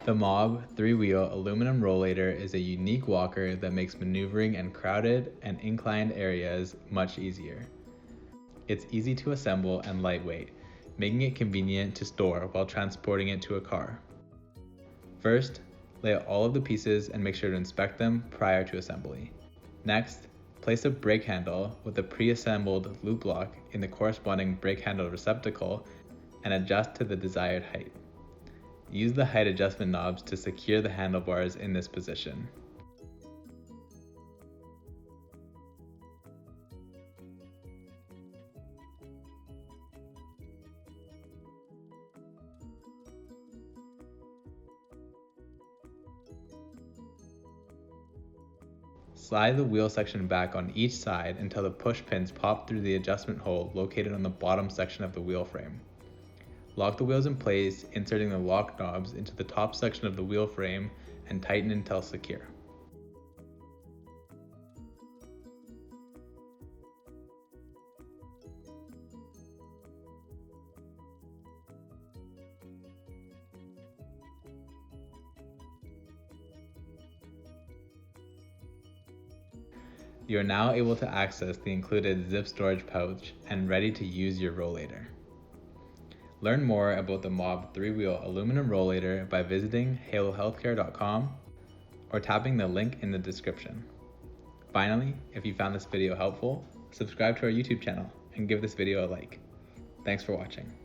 The Mobb 3-wheel aluminum rollator is a unique walker that makes maneuvering in crowded and inclined areas much easier. It's easy to assemble and lightweight, making it convenient to store while transporting it to a car. First, lay out all of the pieces and make sure to inspect them prior to assembly. Next, place a brake handle with a pre-assembled loop lock in the corresponding brake handle receptacle and adjust to the desired height. Use the height adjustment knobs to secure the handlebars in this position. Slide the wheel section back on each side until the push pins pop through the adjustment hole located on the bottom section of the wheel frame. Lock the wheels in place, inserting the lock knobs into the top section of the wheel frame and tighten until secure. You are now able to access the included zip storage pouch and ready to use your rollator. Learn more about the Mobb 3-wheel aluminum rollator by visiting halohealthcare.com or tapping the link in the description. Finally, if you found this video helpful, subscribe to our YouTube channel and give this video a like. Thanks for watching.